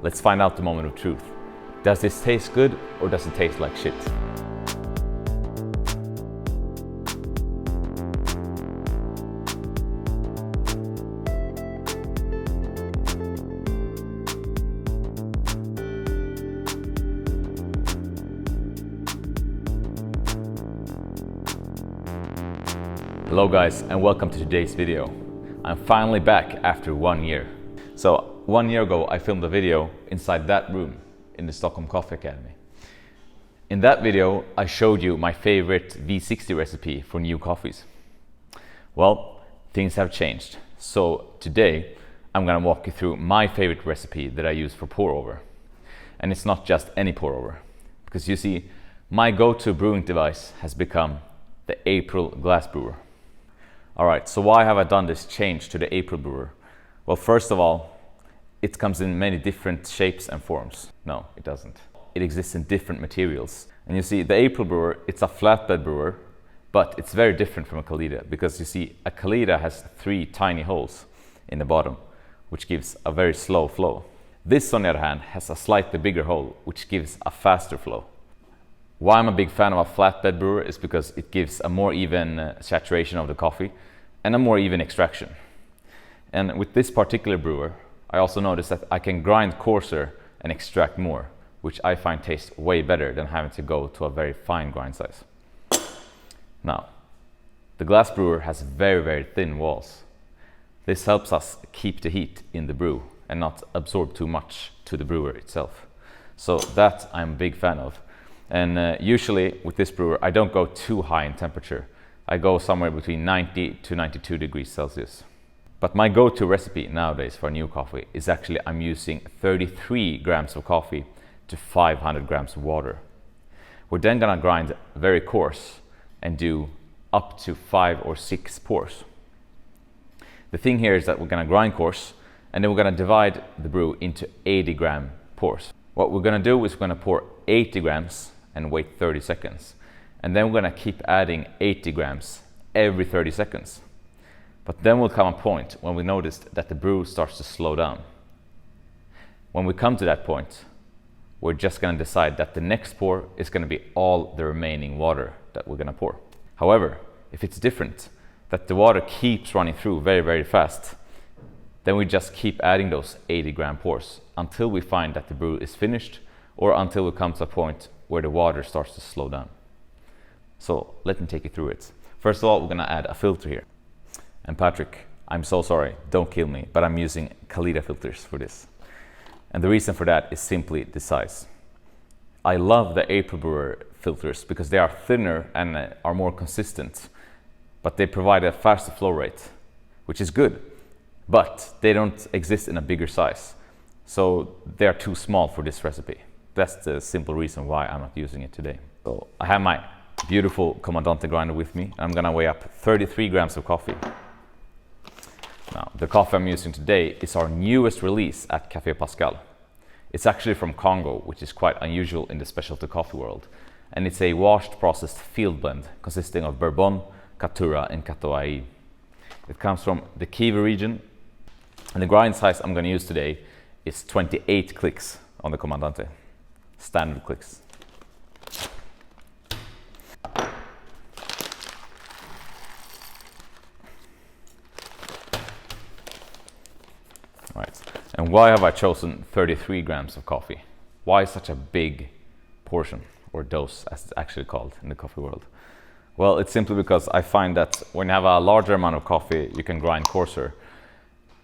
let's find out the moment of truth. Does this taste good or does it taste like shit? Hello guys, and welcome to today's video. I'm finally back after 1 year. So 1 year ago I filmed a video inside that room in the Stockholm Coffee Academy. In that video I showed you my favorite V60 recipe for new coffees. Well, things have changed. So today I'm gonna walk you through my favorite recipe that I use for pour over. And it's not just any pour over, because you see, my go-to brewing device has become the April glass brewer. Alright, so why have I done this change to the April Brewer? Well, first of all, it comes in many different shapes and forms. No, it doesn't. It exists in different materials. And you see, the April Brewer, it's a flatbed brewer, but it's very different from a Kalita, because you see, a Kalita has 3 tiny holes in the bottom, which gives a very slow flow. This, on the other hand, has a slightly bigger hole, which gives a faster flow. Why I'm a big fan of a flatbed brewer is because it gives a more even saturation of the coffee and a more even extraction. And with this particular brewer, I also noticed that I can grind coarser and extract more, which I find tastes way better than having to go to a very fine grind size. Now, the glass brewer has very, very thin walls. This helps us keep the heat in the brew and not absorb too much to the brewer itself. So that I'm a big fan of. And usually with this brewer, I don't go too high in temperature. I go somewhere between 90 to 92 degrees Celsius. But my go-to recipe nowadays for new coffee is actually I'm using 33 grams of coffee to 500 grams of water. We're then gonna grind very coarse and do up to 5 or 6 pours. The thing here is that we're gonna grind coarse and then we're gonna divide the brew into 80 gram pours. What we're gonna do is we're gonna pour 80 grams and wait 30 seconds. And then we're gonna keep adding 80 grams every 30 seconds. But then will come a point when we notice that the brew starts to slow down. When we come to that point, we're just gonna decide that the next pour is gonna be all the remaining water that we're gonna pour. However, if it's different, that the water keeps running through very, very fast, then we just keep adding those 80 gram pours until we find that the brew is finished, or until we come to a point where the water starts to slow down. So let me take you through it. First of all, we're gonna add a filter here. And Patrick, I'm so sorry, don't kill me, but I'm using Kalita filters for this. And the reason for that is simply the size. I love the April Brewer filters because they are thinner and are more consistent, but they provide a faster flow rate, which is good, but they don't exist in a bigger size. So they are too small for this recipe. That's the simple reason why I'm not using it today. So I have my beautiful Comandante grinder with me. I'm gonna weigh up 33 grams of coffee. Now, the coffee I'm using today is our newest release at Café Pascal. It's actually from Congo, which is quite unusual in the specialty coffee world. And it's a washed processed field blend consisting of Bourbon, Caturra and Catuai. It comes from the Kivu region. And the grind size I'm gonna use today is 28 clicks on the Comandante. Standard clicks. Right. And why have I chosen 33 grams of coffee? Why such a big portion, or dose as it's actually called in the coffee world? Well, it's simply because I find that when you have a larger amount of coffee, you can grind coarser.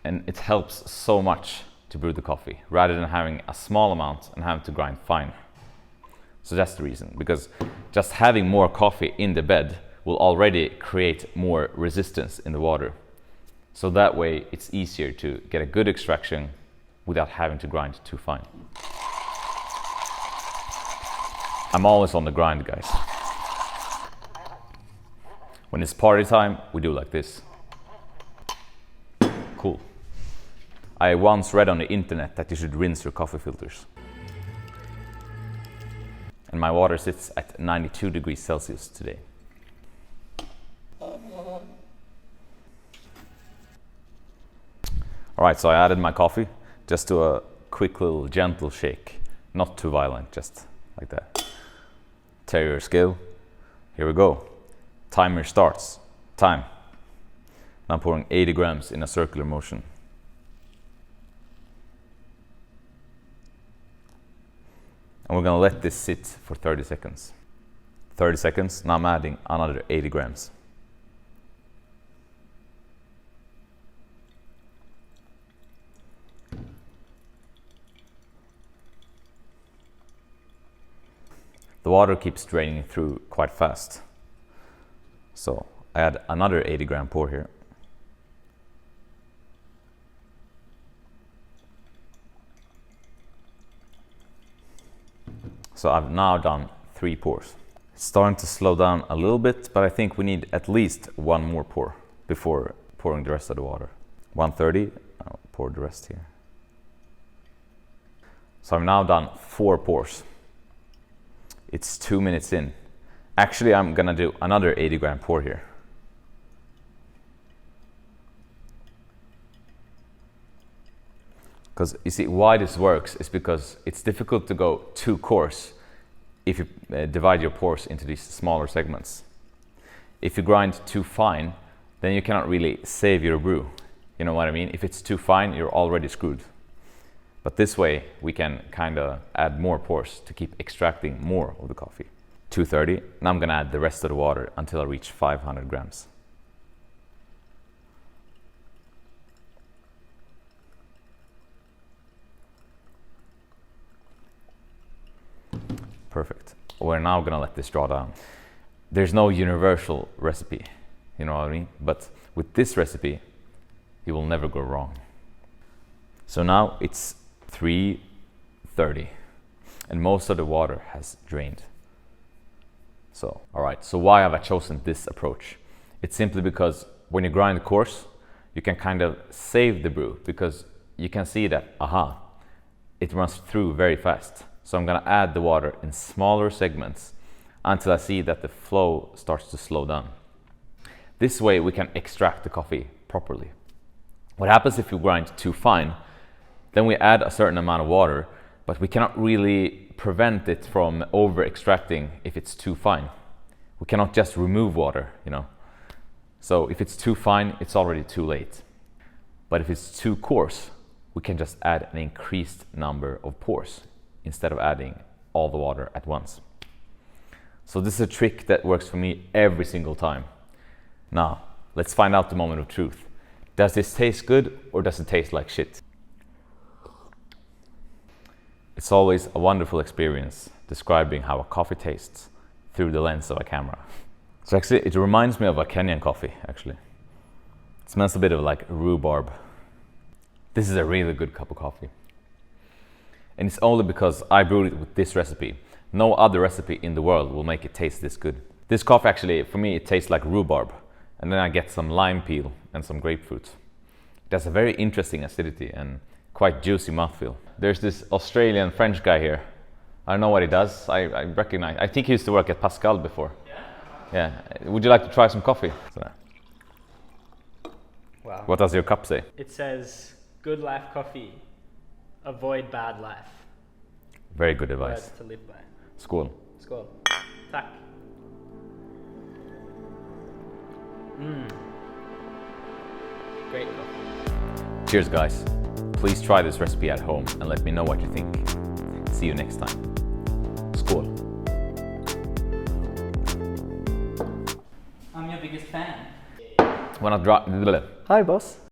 And it helps so much to brew the coffee, rather than having a small amount and having to grind fine. So that's the reason, because just having more coffee in the bed will already create more resistance in the water. So that way it's easier to get a good extraction without having to grind too fine. I'm always on the grind, guys. When it's party time, we do like this. Cool. I once read on the internet that you should rinse your coffee filters. And my water sits at 92 degrees Celsius today. Alright, so I added my coffee just to a quick little gentle shake, not too violent, just like that. Terrier skill. Here we go. Timer starts. Time. Now I'm pouring 80 grams in a circular motion. And we're gonna let this sit for 30 seconds. 30 seconds, now I'm adding another 80 grams. The water keeps draining through quite fast. So I add another 80 gram pour here. So I've now done 3 pours. It's starting to slow down a little bit, but I think we need at least one more pour before pouring the rest of the water. 130, I'll pour the rest here. So I've now done 4 pours. It's 2 minutes in. Actually, I'm gonna do another 80 gram pour here. Because you see, why this works is because it's difficult to go too coarse if you divide your pours into these smaller segments. If you grind too fine, then you cannot really save your brew. You know what I mean? If it's too fine, you're already screwed. But this way, we can kind of add more pours to keep extracting more of the coffee. 230. Now I'm gonna add the rest of the water until I reach 500 grams. Perfect. We're now gonna let this draw down. There's no universal recipe, you know what I mean? But with this recipe, you will never go wrong. So now it's 3:30 and most of the water has drained. So, all right, so why have I chosen this approach? It's simply because when you grind coarse, you can kind of save the brew because you can see that, it runs through very fast. So I'm gonna add the water in smaller segments until I see that the flow starts to slow down. This way we can extract the coffee properly. What happens if you grind too fine? Then we add a certain amount of water, but we cannot really prevent it from over extracting if it's too fine. We cannot just remove water, you know. So if it's too fine, it's already too late. But if it's too coarse, we can just add an increased number of pours instead of adding all the water at once. So this is a trick that works for me every single time. Now, let's find out the moment of truth. Does this taste good or does it taste like shit? It's always a wonderful experience describing how a coffee tastes through the lens of a camera. So actually, it reminds me of a Kenyan coffee, actually. It smells a bit of like rhubarb. This is a really good cup of coffee. And it's only because I brewed it with this recipe. No other recipe in the world will make it taste this good. This coffee actually, for me, it tastes like rhubarb. And then I get some lime peel and some grapefruit. It has a very interesting acidity and quite juicy mouthfeel. There's this Australian French guy here. I don't know what he does. I recognize. I think he used to work at Pascal before. Yeah. Would you like to try some coffee? Wow. What does your cup say? It says, "Good life coffee. Avoid bad life." Very good advice. Words to live by. Skål. Skål. Tack. Great coffee. Cheers, guys. Please try this recipe at home and let me know what you think. See you next time. Skål. I'm your biggest fan. Wanna drop? Hi, boss.